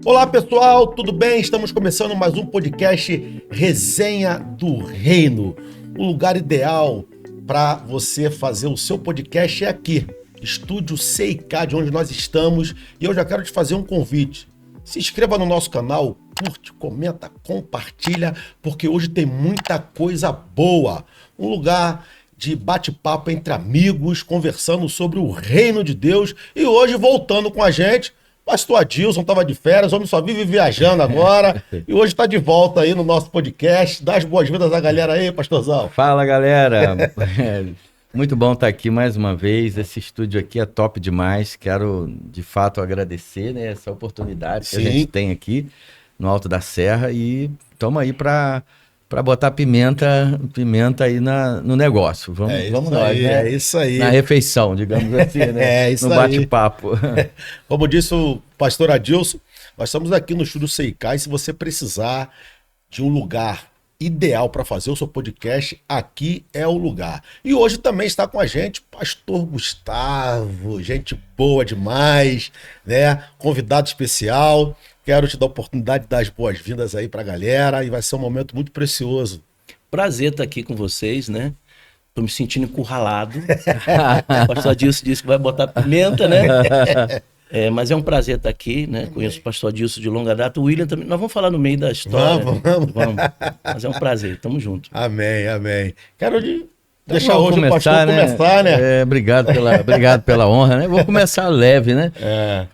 Olá pessoal, tudo bem? Estamos começando mais um podcast Resenha do Reino. O lugar ideal para você fazer o seu podcast é aqui, Estúdio CIK, de onde nós estamos. E eu já quero te fazer um convite. Se inscreva no nosso canal, curte, comenta, compartilha, porque hoje tem muita coisa boa. Um lugar de bate-papo entre amigos, conversando sobre o reino de Deus. E hoje, voltando com a gente, pastor Adilson estava de férias, o homem só vive viajando agora. E hoje está de volta aí no nosso podcast. Dá as boas-vindas à galera aí, pastorzão. Fala, galera. Muito bom estar aqui mais uma vez. Esse estúdio aqui é top demais. Quero, de fato, agradecer, né, essa oportunidade que a gente tem aqui no Alto da Serra. E estamos aí para botar pimenta aí no negócio. Vamos nós, né? É isso aí. Na refeição, digamos assim, né? É isso no bate-papo. Como disse o pastor Adilson, nós estamos aqui no Estúdio CIK e se você precisar de um lugar ideal para fazer o seu podcast, aqui é o lugar. E hoje também está com a gente pastor Gustavo, gente boa demais, né? Convidado especial. Quero te dar a oportunidade de dar as boas-vindas aí pra galera e vai ser um momento muito precioso. Prazer estar aqui com vocês, né? Tô me sentindo encurralado. O pastor Adilson disse que vai botar pimenta, né? Mas é um prazer estar aqui, né? Conheço o pastor Adilson de longa data. O William também. Nós vamos falar no meio da história. Vamos. Mas é um prazer. Tamo junto. Amém. Quero deixar Então, hoje o pastor começar, né? Obrigado pela honra, né? Vou começar leve, né?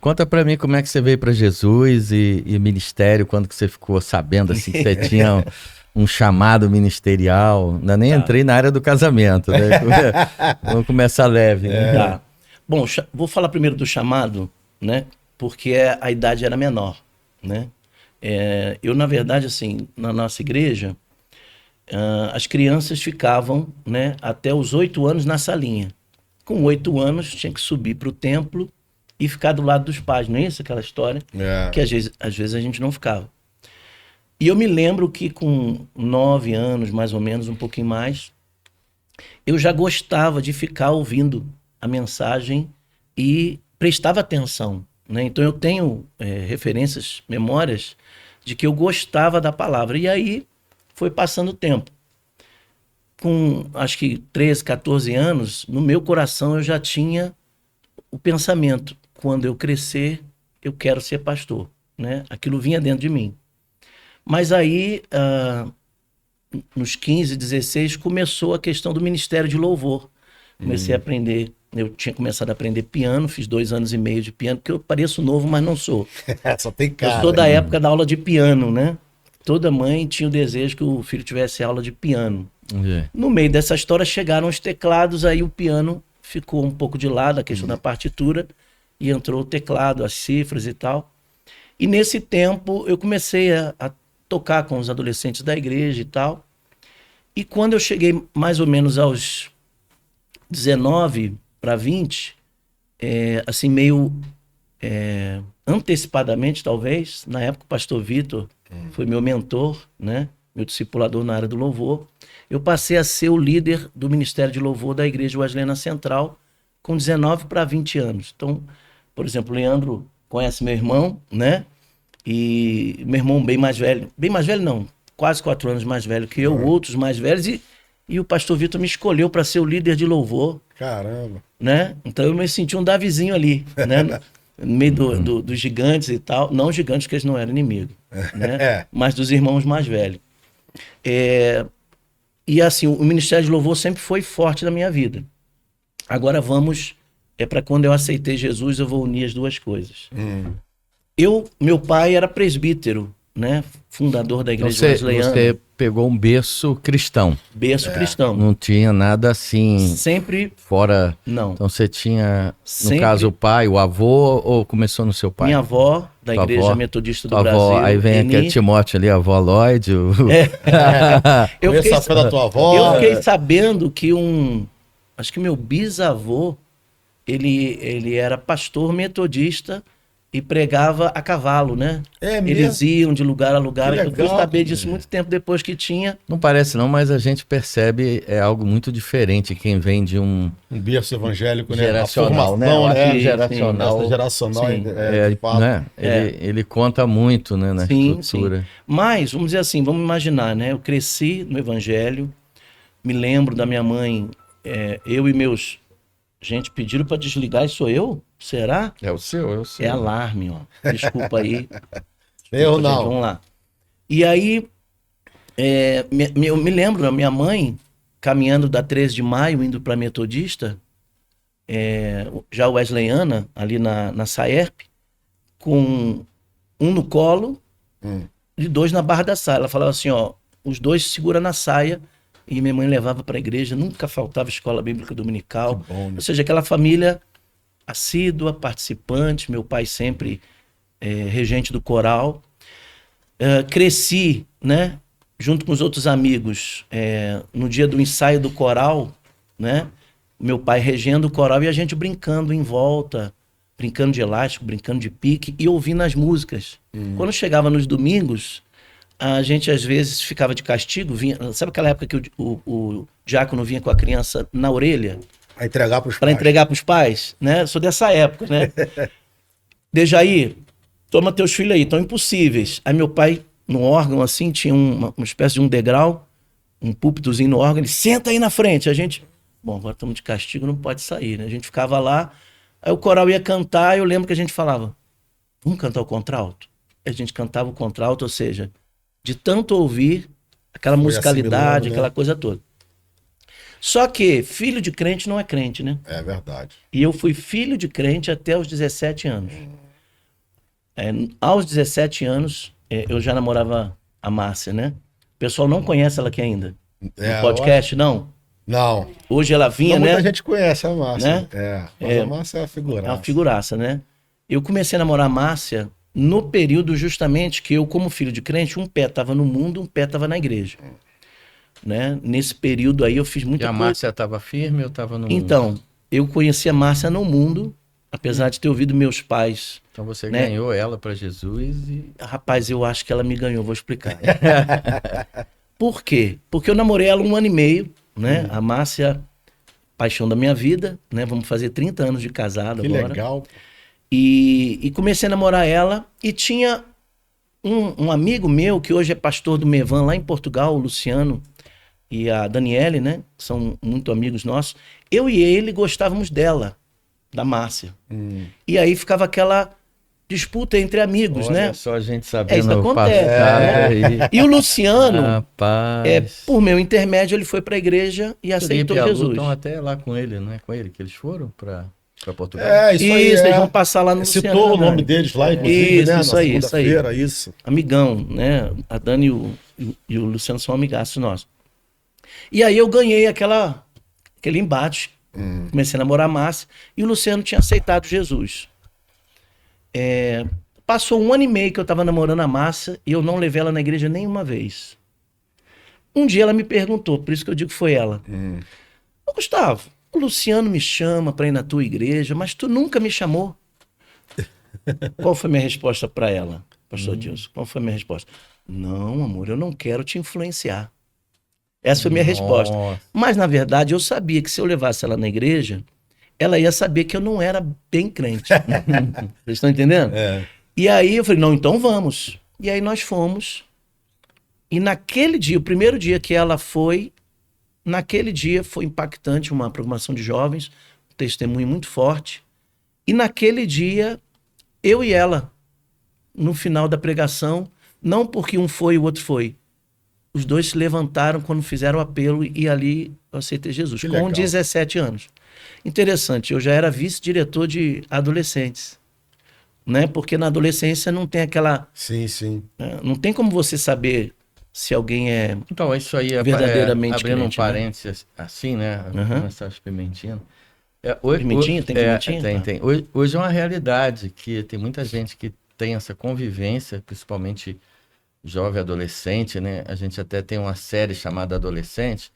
Conta pra mim como é que você veio pra Jesus e ministério, quando que você ficou sabendo assim que você tinha um chamado ministerial. Ainda nem entrei na área do casamento, né? Vamos começar leve, né? Tá. Bom, vou falar primeiro do chamado, né? Porque a idade era menor, né? Eu, na verdade, assim, na nossa igreja, as crianças ficavam, né, até os 8 anos na salinha. Com 8 anos, tinha que subir para o templo e ficar do lado dos pais. Não é isso aquela história? Que às vezes a gente não ficava. E eu me lembro que com 9 anos, mais ou menos, um pouquinho mais, eu já gostava de ficar ouvindo a mensagem e prestava atenção, né? Então eu tenho referências, memórias de que eu gostava da palavra. E aí foi passando o tempo. Com acho que 13, 14 anos, no meu coração eu já tinha o pensamento: quando eu crescer, eu quero ser pastor, né? Aquilo vinha dentro de mim. Mas aí, nos 15, 16, começou a questão do ministério de louvor. Comecei a aprender. Eu tinha começado a aprender piano, fiz 2 anos e meio de piano, porque eu pareço novo, mas não sou. Só tem cara. Eu sou da época da aula de piano, né? Toda mãe tinha o desejo que o filho tivesse aula de piano. No meio dessa história chegaram os teclados, aí o piano ficou um pouco de lado, a questão da partitura, e entrou o teclado, as cifras e tal. E nesse tempo eu comecei a tocar com os adolescentes da igreja e tal. E quando eu cheguei mais ou menos aos 19 para 20, assim meio antecipadamente talvez, na época o pastor Vitor foi meu mentor, né? Meu discipulador na área do louvor. Eu passei a ser o líder do Ministério de Louvor da Igreja Wesleyana Central com 19 para 20 anos. Então, por exemplo, o Leandro conhece meu irmão, né? E meu irmão bem mais velho não, quase 4 anos mais velho que eu, outros mais velhos, e o pastor Vitor me escolheu para ser o líder de louvor. Caramba! Né? Então eu me senti um Davizinho ali, né? No meio dos gigantes e tal. Não gigantes, porque eles não eram inimigos, né? Mas dos irmãos mais velhos. E assim, o Ministério de Louvor sempre foi forte na minha vida. Agora vamos, para quando eu aceitei Jesus, eu vou unir as duas coisas. Meu pai era presbítero, né? Fundador da igreja wesleyana. Você pegou um berço cristão. Berço cristão. Não tinha nada assim. Sempre. Fora. Não. Então você tinha, sempre, no caso, o pai, o avô, ou começou no seu pai? Minha avó, da tua Igreja avó, Metodista do avó, Brasil. aí vem aqui a Timóteo ali, a avó Lloyd. Eu fiquei sabendo da tua avó. Eu fiquei sabendo que acho que meu bisavô, ele era pastor metodista e pregava a cavalo, né? É mesmo? Eles iam de lugar a lugar. Que Eu fui legal, saber disso muito tempo depois que tinha. Não parece não, mas a gente percebe algo muito diferente quem vem de um Um berço evangélico, né? geracional, A né? formação, Eu acho né? que geracional. Essa geracional, Sim. de fato. Né? Ele conta muito, né, na estrutura. Sim. Mas, vamos dizer assim, vamos imaginar, né? Eu cresci no evangelho, me lembro da minha mãe, eu e meus... Gente, pediram para desligar e sou eu? Será? É o seu. É alarme, ó. Desculpa aí. Eu Desculpa, não. gente, vamos lá. E aí, eu me lembro da minha mãe caminhando da 13 de maio, indo para Metodista, já wesleyana, ali na Saerp, com um no colo e 2 na barra da saia. Ela falava assim, ó, os 2 segura na saia, e minha mãe levava para a igreja, nunca faltava escola bíblica dominical. Que bom, né? Ou seja, aquela família assídua, participante, meu pai sempre regente do coral. Cresci, né, junto com os outros amigos, no dia do ensaio do coral, né, meu pai regendo o coral e a gente brincando em volta, brincando de elástico, brincando de pique e ouvindo as músicas. Quando chegava nos domingos, a gente às vezes ficava de castigo, sabe aquela época que o diácono vinha com a criança na orelha? A entregar para os Para pais. entregar para os pais, né? Sou dessa época, né? Dejaí, toma teus filhos aí, estão impossíveis. Aí meu pai, no órgão assim, tinha uma espécie de um degrau, um púlpitozinho no órgão, ele senta aí na frente. A gente, bom, agora estamos de castigo, não pode sair, né? A gente ficava lá, aí o coral ia cantar, eu lembro que a gente falava, vamos cantar o contralto? A gente cantava o contralto, ou seja, de tanto ouvir aquela Foi musicalidade, assimilando, né? aquela coisa toda. Só que filho de crente não é crente, né? É verdade. E eu fui filho de crente até os 17 anos. Aos 17 anos, eu já namorava a Márcia, né? O pessoal não conhece ela aqui ainda. No podcast, não? Não. Hoje ela vinha, Não, né? muita gente conhece a Márcia. Né? Mas a Márcia é uma figuraça. É uma figuraça, né? Eu comecei a namorar a Márcia no período justamente que eu, como filho de crente, um pé estava no mundo, um pé estava na igreja. Né? Nesse período aí eu fiz muita E a coisa. Márcia estava firme ou estava no mundo? Então, eu conheci a Márcia no mundo, apesar de ter ouvido meus pais. Então você né? ganhou ela para Jesus e... Rapaz, eu acho que ela me ganhou, vou explicar. Por quê? Porque eu namorei ela 1 ano e meio, né? A Márcia, paixão da minha vida, né? Vamos fazer 30 anos de casado Que agora. legal. E comecei a namorar ela e tinha um amigo meu que hoje é pastor do Mevan lá em Portugal, o Luciano e a Daniele, né? São muito amigos nossos. Eu e ele gostávamos dela, da Márcia. E aí ficava aquela disputa entre amigos, Olha né? só a gente sabendo isso acontece. passar E o Luciano, Rapaz. por meu intermédio, ele foi para a igreja e aceitou Felipe e a Lu Jesus. estão até lá com ele, não é com ele que eles foram para Portugal? Isso aí. Eles vão passar lá no Citou Luciano, o nome né? deles lá, inclusive, Isso, né? isso Na aí, isso aí. segunda-feira, isso. Amigão, né? A Dani e o Luciano são amigaços nossos. E aí eu ganhei aquele embate. Comecei a namorar a Márcia e o Luciano tinha aceitado Jesus. Passou 1 ano e meio que eu estava namorando a Márcia e eu não levei ela na igreja nenhuma vez. Um dia ela me perguntou, por isso que eu digo que foi ela. Ô, Gustavo, o Luciano me chama para ir na tua igreja, mas tu nunca me chamou. Qual foi a minha resposta para ela, pastor Dilson? Qual foi a minha resposta? Não, amor, eu não quero te influenciar. Essa foi a minha resposta. Mas, na verdade, eu sabia que se eu levasse ela na igreja, ela ia saber que eu não era bem crente. Vocês estão entendendo? E aí eu falei, não, então vamos. E aí nós fomos. E naquele dia, o primeiro dia que ela foi, naquele dia foi impactante, uma programação de jovens, um testemunho muito forte. E naquele dia, eu e ela, no final da pregação, não porque um foi e o outro foi, os dois se levantaram quando fizeram o apelo e ali eu aceitei Jesus, Que com legal. 17 anos. Interessante, eu já era vice-diretor de adolescentes, né? Porque na adolescência não tem aquela... Sim. Não tem como você saber se alguém é... Então, isso aí é verdadeiramente abrindo crente, um parênteses assim, né? Começar pimentinha. Pimentinha? Tem pimentinha? Tem. Hoje é uma realidade que tem muita gente que tem essa convivência, principalmente jovem adolescente, né? A gente até tem uma série chamada Adolescente,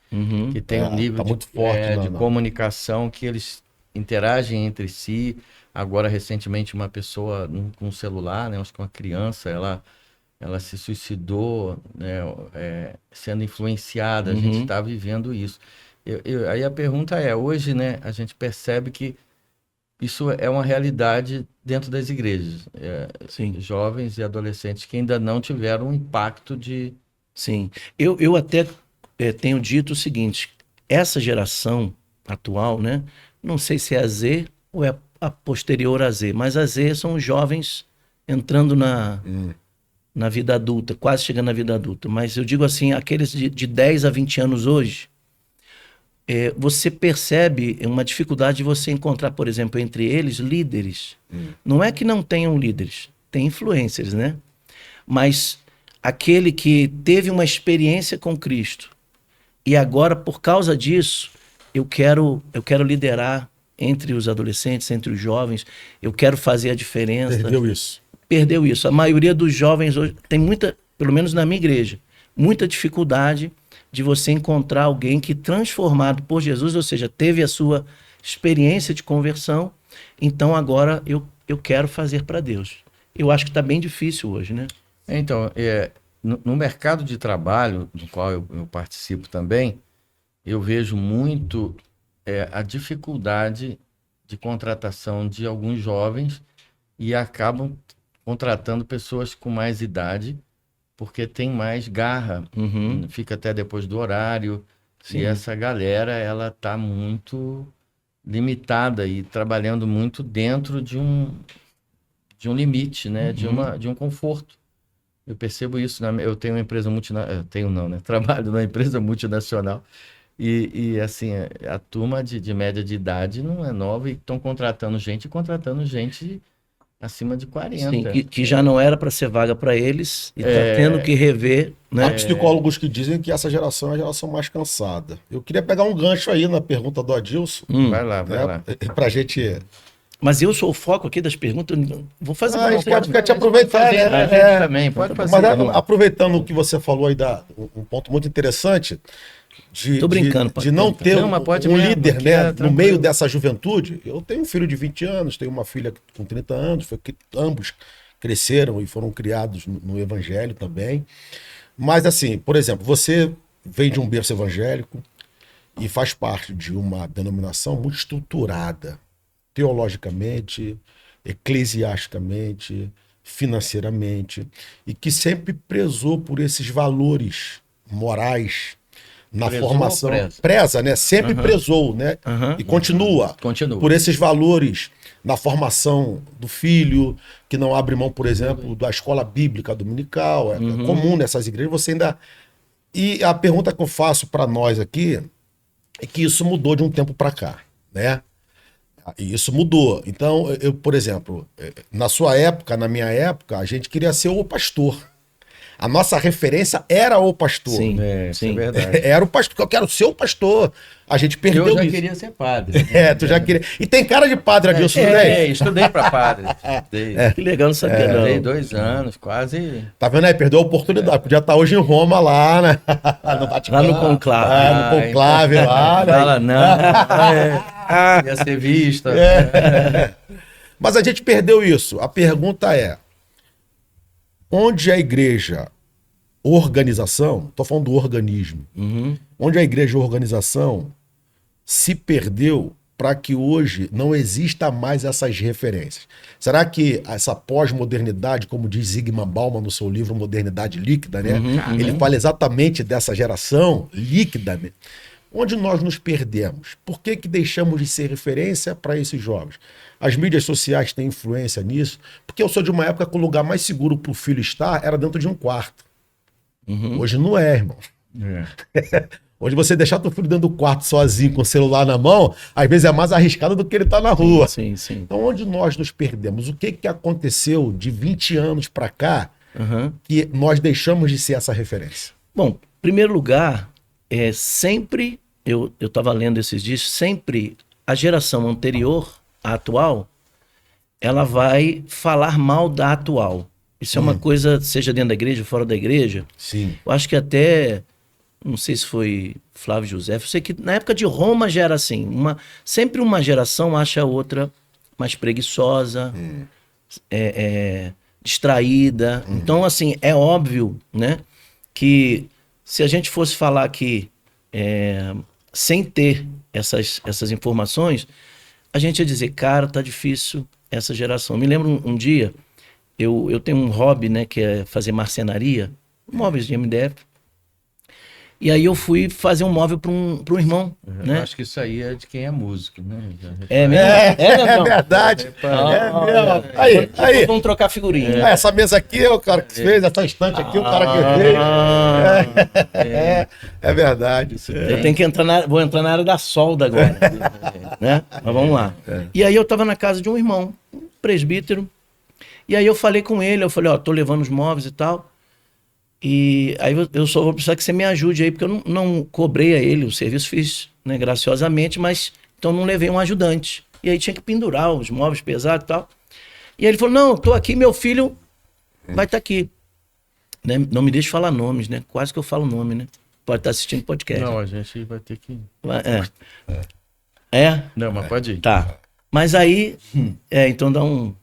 que tem um nível tá muito forte, de comunicação que eles interagem entre si. Agora, recentemente, uma pessoa com um celular, né, acho que uma criança, ela se suicidou, né, sendo influenciada. A gente está vivendo isso. Aí a pergunta é, hoje, né, a gente percebe que isso é uma realidade dentro das igrejas. Sim. Jovens e adolescentes que ainda não tiveram um impacto de... Sim. Eu até tenho dito o seguinte, essa geração atual, né, não sei se é a Z ou é a posterior a Z, mas a Z são os jovens entrando na vida adulta, quase chegando na vida adulta. Mas eu digo assim, aqueles de 10 a 20 anos hoje, você percebe uma dificuldade de você encontrar, por exemplo, entre eles, líderes. Não é que não tenham líderes, tem influencers, né? Mas aquele que teve uma experiência com Cristo e agora, por causa disso, eu quero liderar entre os adolescentes, entre os jovens, eu quero fazer a diferença. Perdeu isso. A maioria dos jovens hoje tem muita, pelo menos na minha igreja, muita dificuldade de você encontrar alguém que, transformado por Jesus, ou seja, teve a sua experiência de conversão, então agora eu quero fazer para Deus. Eu acho que está bem difícil hoje, né? Então, no mercado de trabalho, do qual eu participo também, eu vejo muito a dificuldade de contratação de alguns jovens e acabam contratando pessoas com mais idade, porque tem mais garra, fica até depois do horário. Sim. E essa galera, ela está muito limitada e trabalhando muito dentro de um limite, né? De um conforto. Eu percebo isso. Eu tenho uma empresa multinacional, trabalho numa empresa multinacional e assim, a turma de média de idade não é nova e estão contratando gente acima de 40. Sim, que já não era para ser vaga para eles e está tendo que rever. Né? Há psicólogos que dizem que essa geração é a geração mais cansada. Eu queria pegar um gancho aí na pergunta do Adilson. Vai lá. Pra gente... Mas eu sou o foco aqui das perguntas. Vou fazer a gente pode te aproveitar, né? Também, pode fazer. Mas aproveitando o que você falou aí, um ponto muito interessante de não ter um líder, né, no meio dessa juventude. Eu tenho um filho de 20 anos, tenho uma filha com 30 anos, ambos cresceram e foram criados no evangelho também. Mas assim, por exemplo, você vem de um berço evangélico e faz parte de uma denominação muito estruturada, teologicamente, eclesiasticamente, financeiramente, e que sempre prezou por esses valores morais na formação. Preza, né? Sempre prezou, né? E continua por esses valores na formação do filho, que não abre mão, por exemplo, da escola bíblica dominical. É comum nessas igrejas, você ainda... E a pergunta que eu faço para nós aqui é que isso mudou de um tempo para cá, né? E isso mudou. Então, por exemplo, na sua época, na minha época, a gente queria ser o pastor. A nossa referência era o pastor. Sim, sim. É verdade. Era o pastor, porque eu quero ser o pastor. A gente perdeu isso. Eu já queria ser padre. Tu já queria. E tem cara de padre, Adilson, né? Estudei para padre. Que legal, não sabia não. Estudei 2 anos, quase. Tá vendo aí? Perdeu a oportunidade. Podia estar hoje em Roma, lá, né? Lá no conclave. No conclave, lá. Né? Fala não. Ia ser vista. Mas a gente perdeu isso. A pergunta é, onde a igreja, organização, estou falando do organismo, onde a igreja, organização, se perdeu para que hoje não exista mais essas referências? Será que essa pós-modernidade, como diz Zygmunt Bauman no seu livro Modernidade Líquida, né? Ele fala exatamente dessa geração líquida, né? Onde nós nos perdemos? Por que deixamos de ser referência para esses jovens? As mídias sociais têm influência nisso, porque eu sou de uma época que o lugar mais seguro para o filho estar era dentro de um quarto. Hoje não é, irmão. Hoje você deixar teu filho dentro do quarto sozinho, com o celular na mão, às vezes é mais arriscado do que ele tá na rua. Sim. Então, onde nós nos perdemos? O que aconteceu de 20 anos para cá que nós deixamos de ser essa referência? Bom, em primeiro lugar, sempre, eu estava lendo esses dias, sempre a geração anterior à atual, ela vai falar mal da atual. Isso é uma coisa, seja dentro da igreja, fora da igreja. Sim. Eu acho que até não sei se foi Flávio José, eu sei que na época de Roma já era assim, sempre uma geração acha a outra mais preguiçosa, distraída. Então, assim, é óbvio, né, que se a gente fosse falar que sem ter essas informações, a gente ia dizer, cara, tá difícil essa geração. Me lembro um dia, eu tenho um hobby, né, que é fazer marcenaria, móveis de MDF. E aí eu fui fazer um móvel para um irmão, né? Acho que isso aí é de quem é músico, né? É mesmo? É verdade. Mesmo. Aí. Vamos trocar figurinha. Essa mesa aqui é o cara que fez, essa estante aqui é o cara que fez. É verdade. Eu tenho que vou entrar na área da solda agora, né? Mas vamos lá. E aí eu tava na casa de um irmão, um presbítero, e aí eu falei com ele, ó, tô levando os móveis e tal, e aí eu só vou precisar que você me ajude aí, porque eu não cobrei a ele, o serviço fiz, né, graciosamente, mas então não levei um ajudante. E aí tinha que pendurar os móveis pesados e tal. E aí ele falou, não, tô aqui, meu filho vai estar aqui. Né? Não me deixe falar nomes, né? Quase que eu falo nome, né? Pode estar assistindo podcast. Não, a gente vai ter que... Não, mas pode ir. Tá. Mas aí, então dá um...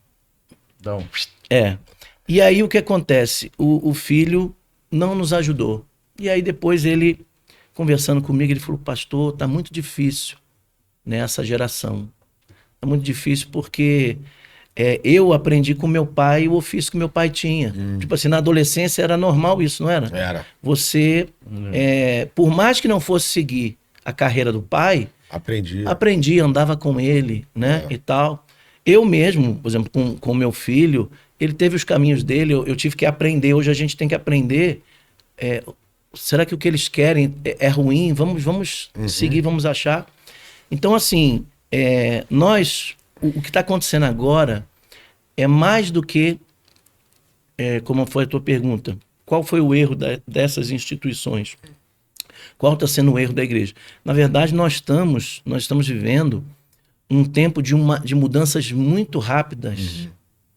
E aí o que acontece? O filho não nos ajudou. E aí depois ele, conversando comigo, ele falou, pastor, tá muito difícil nessa geração. Tá muito difícil porque eu aprendi com meu pai o ofício que meu pai tinha. Tipo assim, na adolescência era normal isso, não era? Era. Você, por mais que não fosse seguir a carreira do pai, aprendi, andava com ele, né, e tal. Eu mesmo, por exemplo, com meu filho, ele teve os caminhos dele, eu tive que aprender. Hoje a gente tem que aprender. Será que o que eles querem é ruim? Vamos seguir, vamos achar. Então, assim, o que está acontecendo agora é mais do que, como foi a tua pergunta, qual foi o erro dessas instituições? Qual está sendo o erro da igreja? Na verdade, nós estamos vivendo um tempo de mudanças muito rápidas,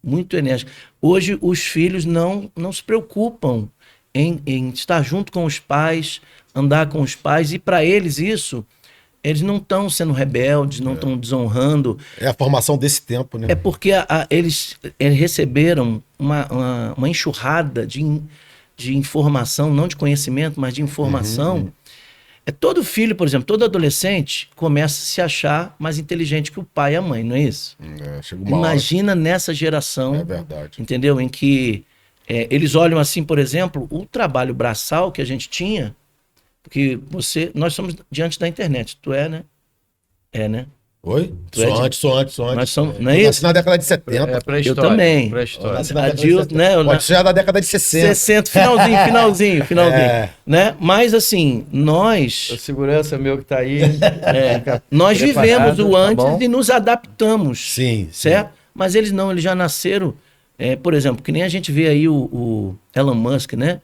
muito enérgicas. Hoje, os filhos não se preocupam em estar junto com os pais, andar com os pais, e para eles isso, eles não estão sendo rebeldes, não estão desonrando. É a formação desse tempo, né? É porque eles receberam uma enxurrada de informação, não de conhecimento, mas de informação. Todo filho, por exemplo, todo adolescente começa a se achar mais inteligente que o pai e a mãe, não é isso? Imagina nessa geração, é verdade, entendeu? Em que eles olham assim, por exemplo, o trabalho braçal que a gente tinha, porque nós somos diante da internet, tu né? Né? Oi? Sou antes. Nós somos, não é isso? nasci na década de 70. Eu também. Pode ser já da década de 60. Finalzinho. Né? Mas assim, nós... A segurança meu que tá aí. Nós vivemos o antes e nos adaptamos. Sim. Certo? Sim. Mas eles não, eles já nasceram... por exemplo, que nem a gente vê aí o Elon Musk, né?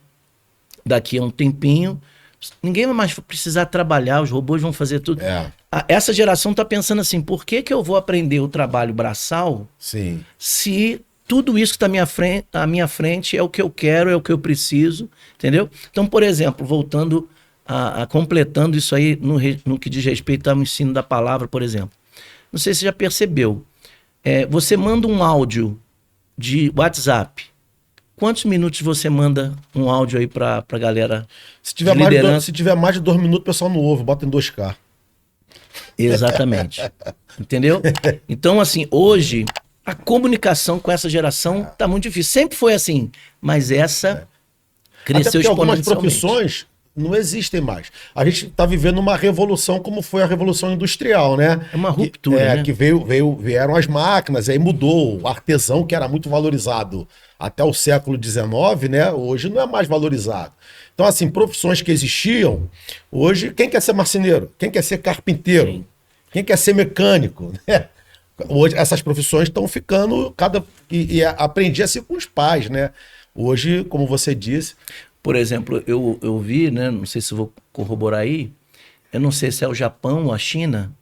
Daqui a um tempinho, ninguém vai mais precisar trabalhar, os robôs vão fazer tudo. Essa geração está pensando assim, por que eu vou aprender o trabalho braçal se tudo isso que está à minha frente é o que eu quero, é o que eu preciso, entendeu? Então, por exemplo, voltando completando isso aí no que diz respeito ao ensino da palavra, por exemplo. Não sei se você já percebeu. Você manda um áudio de WhatsApp. Quantos minutos você manda um áudio aí pra galera? Se tiver mais de 2 minutos, o pessoal não ouve, bota em 2K. Exatamente. Entendeu? Então, assim, hoje, a comunicação com essa geração tá muito difícil. Sempre foi assim, mas essa cresceu exponencialmente. Algumas profissões não existem mais. A gente está vivendo uma revolução como foi a Revolução Industrial, né? É uma ruptura, né? Que vieram as máquinas, aí mudou. O artesão, que era muito valorizado até o século XIX, né? Hoje não é mais valorizado. Então, assim, profissões que existiam, hoje, quem quer ser marceneiro? Quem quer ser carpinteiro? Sim. Quem quer ser mecânico? Hoje, essas profissões estão ficando... E aprendi assim com os pais, né? Hoje, como você disse... Por exemplo, eu vi, né? Não sei se vou corroborar aí, eu não sei se é o Japão ou a China,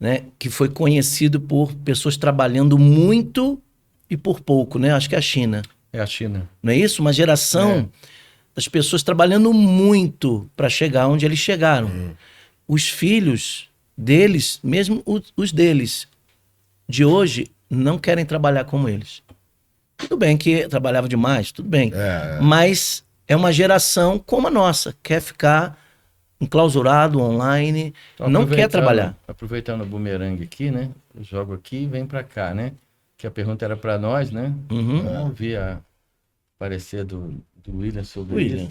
né? Que foi conhecido por pessoas trabalhando muito e por pouco, né? Acho que é a China. É a China. Não é isso? Uma geração das pessoas trabalhando muito para chegar onde eles chegaram. Os filhos deles, mesmo os deles de hoje, não querem trabalhar como eles. Tudo bem que trabalhava demais, tudo bem. Mas é uma geração como a nossa, quer ficar enclausurado online, Então, não quer trabalhar. Aproveitando o bumerangue aqui, né? Eu jogo aqui e vem para cá, né? Que a pergunta era para nós, né? Vamos ouvir a parecer do William sobre isso.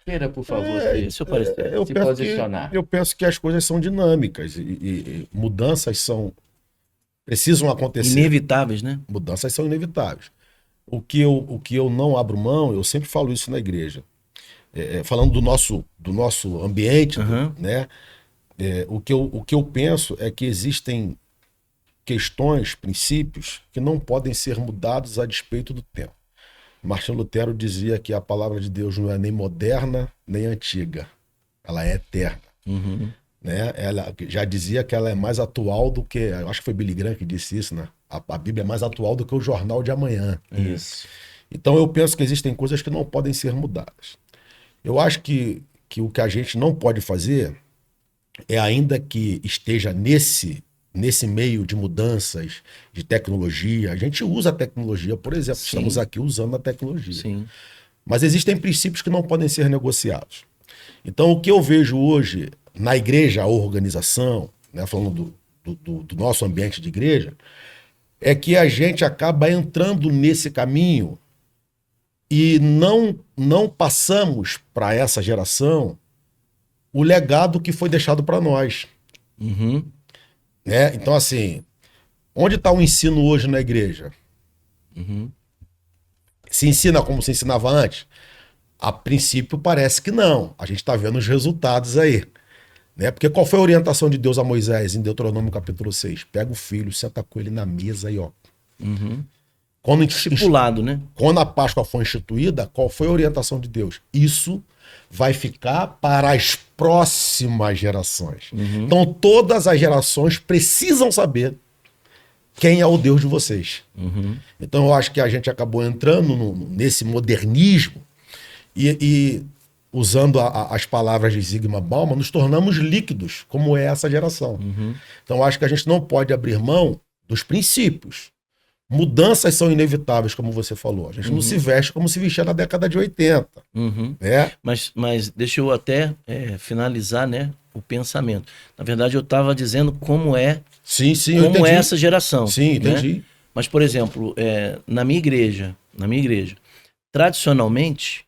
Queira, por favor, seu parecer. se posicionar. Eu penso que as coisas são dinâmicas e mudanças precisam acontecer. Inevitáveis, né? Mudanças são inevitáveis. O que eu não abro mão, eu sempre falo isso na igreja. Falando do nosso ambiente, né? O que eu penso é que existem questões, princípios, que não podem ser mudados a despeito do tempo. Martinho Lutero dizia que a palavra de Deus não é nem moderna, nem antiga. Ela é eterna. Né? Ela já dizia que ela é mais atual do que... Acho que foi Billy Graham que disse isso, né? A Bíblia é mais atual do que o jornal de amanhã. Isso. Então eu penso que existem coisas que não podem ser mudadas. Eu acho que o que a gente não pode fazer é, ainda que esteja nesse meio de mudanças, de tecnologia, a gente usa a tecnologia, por exemplo, Sim. estamos aqui usando a tecnologia. Sim. Mas existem princípios que não podem ser negociados. Então o que eu vejo hoje na igreja, a organização, né, falando do nosso ambiente de igreja, é que a gente acaba entrando nesse caminho e não passamos para essa geração o legado que foi deixado para nós. Né? Então, assim, onde está o ensino hoje na igreja? Se ensina como se ensinava antes? A princípio parece que não. A gente está vendo os resultados aí. Né? Porque qual foi a orientação de Deus a Moisés em Deuteronômio capítulo 6? Pega o filho, senta com ele na mesa aí, ó. Quando Estipulado, né? Quando a Páscoa foi instituída, qual foi a orientação de Deus? Isso vai ficar para as próximas gerações. Então todas as gerações precisam saber quem é o Deus de vocês. Então eu acho que a gente acabou entrando nesse modernismo e usando as palavras de Zygmunt Bauman, nos tornamos líquidos, como é essa geração. Então eu acho que a gente não pode abrir mão dos princípios. Mudanças são inevitáveis, como você falou. A gente não se veste como se vestia na década de 80. Né? Mas deixa eu até finalizar, né, o pensamento. Na verdade, eu estava dizendo como é, como é essa geração. Sim, entendi. Né? Mas, por exemplo, na minha igreja, tradicionalmente,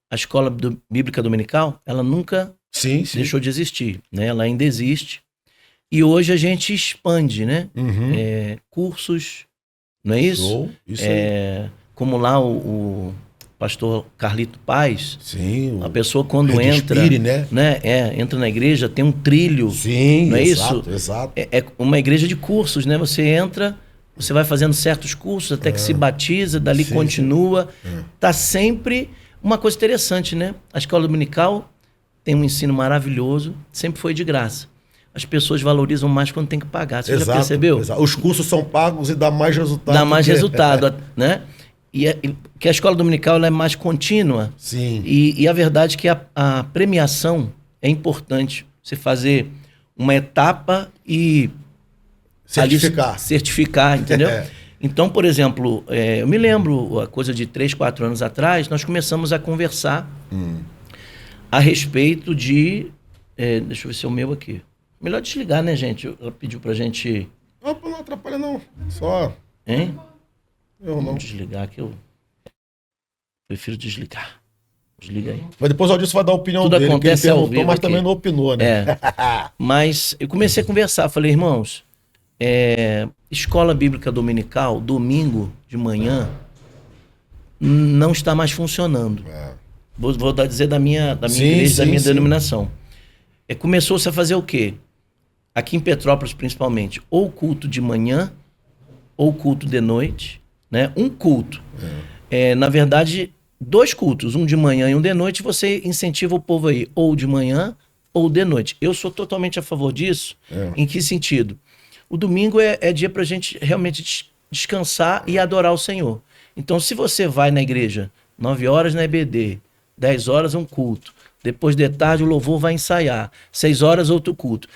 a escola bíblica dominical, ela nunca deixou de existir. Né? Ela ainda existe. E hoje a gente expande, né? Cursos... Não é isso? Isso aí. Como lá o pastor Carlito Paz, Sim, a pessoa quando entra, entra na igreja, tem um trilho. Sim, não é exato, isso? Exato. É uma igreja de cursos, né? Você entra, você vai fazendo certos cursos até que se batiza, dali continua. Tá sempre uma coisa interessante, né? A escola dominical tem um ensino maravilhoso, sempre foi de graça. As pessoas valorizam mais quando tem que pagar. Você já percebeu? Exato. Os cursos são pagos e dá mais resultado. Dá mais resultado, né? Que a escola dominical ela é mais contínua. Sim. E a verdade é que a premiação é importante. Você fazer uma etapa e... certificar, entendeu? Então, por exemplo, eu me lembro, a coisa de 3, 4 anos atrás, nós começamos a conversar a respeito de... deixa eu ver se é o meu aqui. Melhor desligar, né, gente? Ela pediu pra gente... Não atrapalha não. Só... Hein? Eu não. Vamos desligar que eu prefiro desligar. Desliga aí. Mas depois o Adilson vai dar a opinião Tudo dele, acontece que ele ao perguntou, vivo mas aqui. também não opinou, né? Mas eu comecei a conversar. Falei, irmãos, escola bíblica dominical, domingo de manhã, não está mais funcionando. Vou dizer da minha igreja, da minha denominação. Começou-se a fazer o quê? Aqui em Petrópolis, principalmente, ou culto de manhã, ou culto de noite, né? Um culto. Na verdade, 2 cultos, um de manhã e um de noite, você incentiva o povo aí, ou de manhã, ou de noite. Eu sou totalmente a favor disso. Em que sentido? O domingo é dia pra gente realmente descansar e adorar o Senhor. Então, se você vai na igreja 9 horas na EBD, 10 horas um culto. Depois de tarde o louvor vai ensaiar. 6 horas outro culto.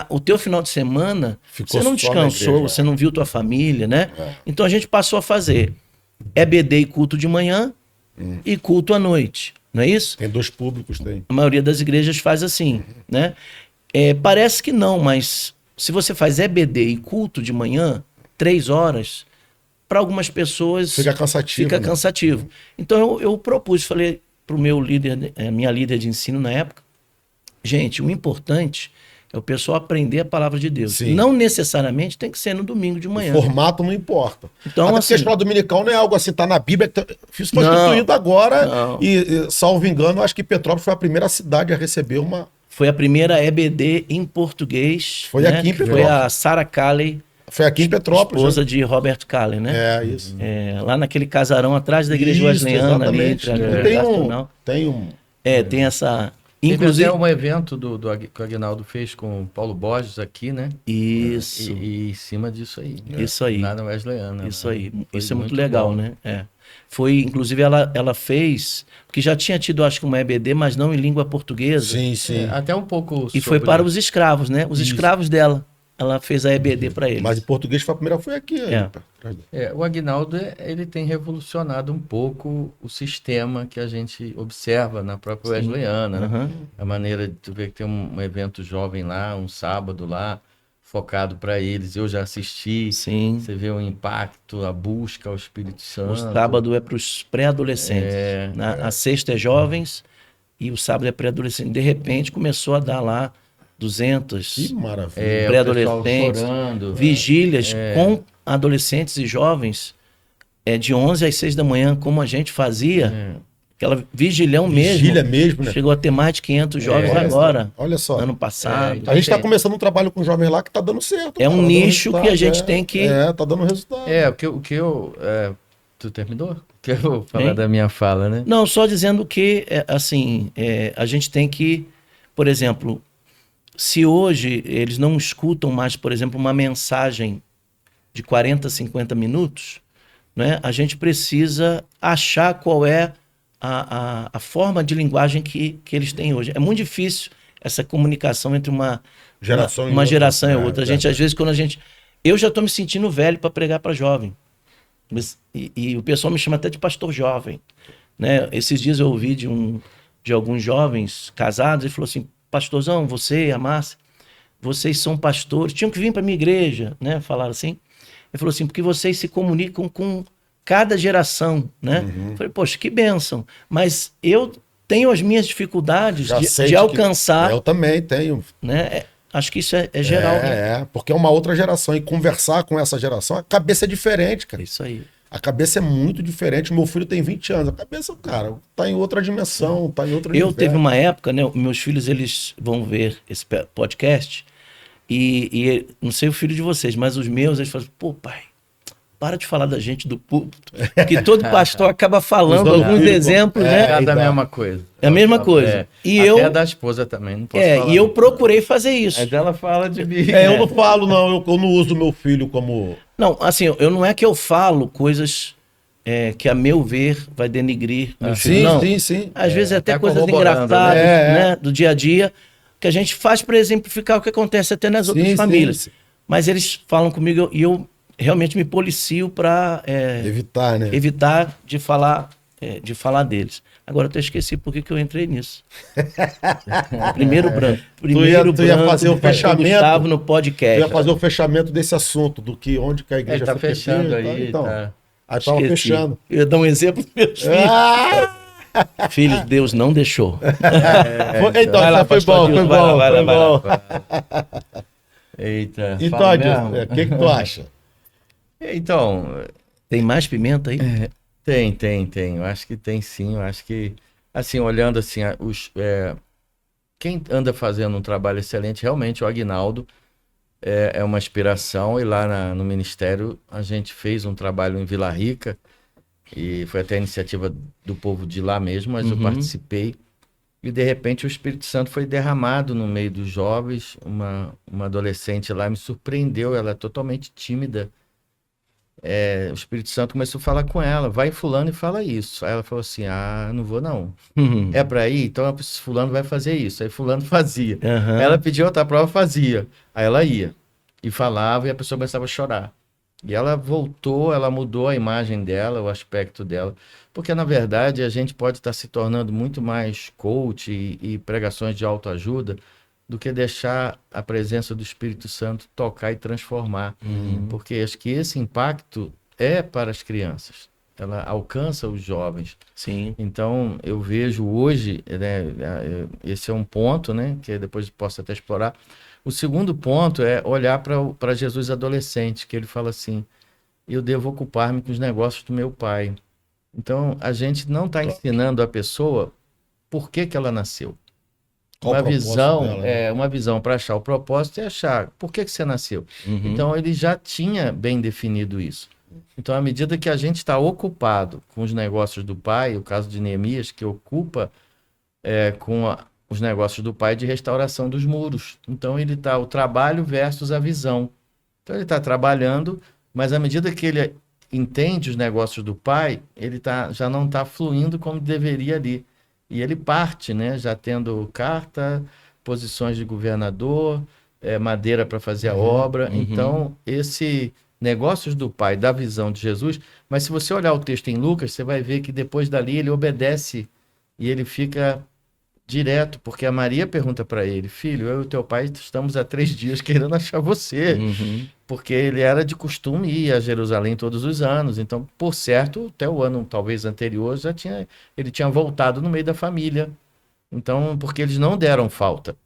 O teu final de semana, Ficou você não só na descansou, igreja, você não viu tua família, né? Então a gente passou a fazer EBD e culto de manhã e culto à noite. Não é isso? Tem 2 públicos, tem. A maioria das igrejas faz assim, né? Parece que não, mas se você faz EBD e culto de manhã, 3 horas, para algumas pessoas Fica cansativo. fica né? cansativo. Então eu propus, falei para o meu líder, minha líder de ensino na época, gente, o importante é o pessoal aprender a palavra de Deus. Sim. Não necessariamente tem que ser no domingo de O manhã. formato não importa. Então, Até assim, porque a escola dominical não é algo assim, tá na Bíblia. Isso foi Não, instituído agora. não. E, salvo engano, acho que Petrópolis foi a primeira cidade a receber uma. Foi a primeira EBD em português. Foi aqui em que foi Petrópolis. a Sarah Calley, Foi aqui em Petrópolis. esposa de Robert Calley, né? É, isso. Lá naquele casarão atrás da igreja Isso, wesleyana, ali exatamente. entre a E congregacional. tem um. Tem essa. Teve Inclusive. até um evento que o Aguinaldo fez com o Paulo Borges aqui, né? Isso. E em cima disso aí. Isso aí. Lá na Wesleyana. Isso né? aí. Foi Isso é muito legal, bom. né? Foi, inclusive, ela fez. Porque já tinha tido, acho que, uma EBD, mas não em língua portuguesa. Sim, sim. Até um pouco E foi para os escravos, né? Os Isso. escravos dela. Ela fez a EBD para eles. Mas em português foi a primeira, foi aqui. O Aguinaldo, ele tem revolucionado um pouco o sistema que a gente observa na própria Wesleyana, né? Aham. A maneira de tu ver que tem um evento jovem lá, um sábado lá, focado para eles. Eu já assisti. Sim. Você vê o impacto, a busca ao Espírito Santo. O sábado é para os pré-adolescentes. A sexta é jovens e o sábado é pré-adolescente. De repente começou a dar lá 200 Que maravilha. o pessoal pré-adolescentes, chorando. vigílias com adolescentes e jovens de 11 às 6 da manhã, como a gente fazia. Aquela vigilhão Vigília mesmo. mesmo, né? Chegou a ter mais de 500 jovens Olha agora. Olha só. Ano passado. A gente está começando um trabalho com jovens lá que está dando certo. É um tá dando nicho resultado, que a gente tem que... tá dando resultado. O que eu... tu terminou? Que eu vou falar Hein? da minha fala, né? Não, só dizendo que, a gente tem que, por exemplo, se hoje eles não escutam mais, por exemplo, uma mensagem de 40, 50 minutos, né, a gente precisa achar qual é a forma de linguagem que eles têm hoje. É muito difícil essa comunicação entre uma Geração e uma outra. geração e outra. A gente, É. às vezes, eu já estou me sentindo velho para pregar para jovem. E o pessoal me chama até de pastor jovem, né? Esses dias eu ouvi de alguns jovens casados e falou assim: pastorzão, você e a Márcia, vocês são pastores, tinham que vir para minha igreja, né? Falaram assim. Ele falou assim: porque vocês se comunicam com cada geração, né? Eu falei: poxa, que bênção. Mas eu tenho as minhas dificuldades Já sei de alcançar, eu também tenho. né? Acho que isso é geral, né? Porque é uma outra geração. E conversar com essa geração, a cabeça é diferente, cara. É isso aí. A cabeça é muito diferente. Meu filho tem 20 anos. A cabeça, cara, tá em outra dimensão, tá em outro universo. Teve uma época, né? Meus filhos, eles vão ver esse podcast e não sei o filho de vocês, mas os meus, eles falam: pô, pai, para de falar da gente do púlpito. Porque todo pastor acaba falando Usando alguns filho, exemplos, né? É da então. mesma coisa. É a mesma coisa. E Até eu- da esposa também, não posso falar. E eu procurei fazer isso. Mas ela fala de mim. Eu não falo, não. Eu não uso meu filho como. Não, assim, eu não é que eu falo coisas que, a meu ver, vai denigrir meus filhos. Não. sim. Às vezes até tá coisas corroborando, engraçadas, né? né? Do dia a dia, que a gente faz para exemplificar o que acontece até nas outras Sim, famílias. sim. Mas eles falam comigo e eu realmente me policio para Evitar, né? evitar de falar deles. Agora eu até esqueci por que eu entrei nisso. Primeiro branco. Primeiro tu ia branco fazer o do pastor fechamento. Gustavo no Eu podcast. ia fazer o fechamento desse assunto, do que onde que a igreja Ele tá foi fechando crescer, aí, Então, tá. aí tava Esqueci. fechando. Eu ia dar um exemplo dos meus filhos. Ah! Filhos, Deus não deixou. Então, Vai lá, essa foi pastor bom, Dilson, foi vai lá, bom, vai lá, foi vai lá. bom. Eita. Então, fala Adilson, mesmo? o que tu acha? Então, Tem mais pimenta aí? tem. Eu acho que tem sim. Eu acho que, assim, olhando assim, quem anda fazendo um trabalho excelente, realmente, o Aguinaldo é uma inspiração. E lá no Ministério, a gente fez um trabalho em Vila Rica, e foi até a iniciativa do povo de lá mesmo, mas eu participei. E, de repente, o Espírito Santo foi derramado no meio dos jovens. Uma adolescente lá me surpreendeu, ela é totalmente tímida. o Espírito Santo começou a falar com ela, vai fulano e fala isso. Aí ela falou assim, não vou não. É para ir? Então fulano vai fazer isso. Aí fulano fazia. Aí ela pediu outra prova, fazia. Aí ela ia e falava e a pessoa começava a chorar. E ela voltou, ela mudou a imagem dela, o aspecto dela. Porque, na verdade, a gente pode estar se tornando muito mais coach e pregações de autoajuda do que deixar a presença do Espírito Santo tocar e transformar. Porque acho que esse impacto é para as crianças. Ela alcança os jovens. Sim. Então, eu vejo hoje, né, esse é um ponto, né, que depois posso até explorar. O segundo ponto é olhar para Jesus adolescente, que ele fala assim, eu devo ocupar-me com os negócios do meu pai. Então, a gente não está ensinando a pessoa por que ela nasceu. Qual o propósito dela, né? Uma visão para achar o propósito e achar por que você nasceu. Então, ele já tinha bem definido isso. Então, à medida que a gente está ocupado com os negócios do pai, o caso de Neemias, que ocupa os negócios do pai de restauração dos muros. Então, ele está o trabalho versus a visão. Então, ele está trabalhando, mas à medida que ele entende os negócios do pai, ele já não está fluindo como deveria ali. E ele parte, né? Já tendo carta, posições de governador, madeira para fazer a obra. Então, esse negócios do pai, da visão de Jesus, mas se você olhar o texto em Lucas, você vai ver que depois dali ele obedece e ele fica direto, porque a Maria pergunta para ele, filho, eu e o teu pai estamos há 3 dias querendo achar você, porque ele era de costume ir a Jerusalém todos os anos, então, por certo, até o ano talvez anterior, ele tinha voltado no meio da família, então, porque eles não deram falta,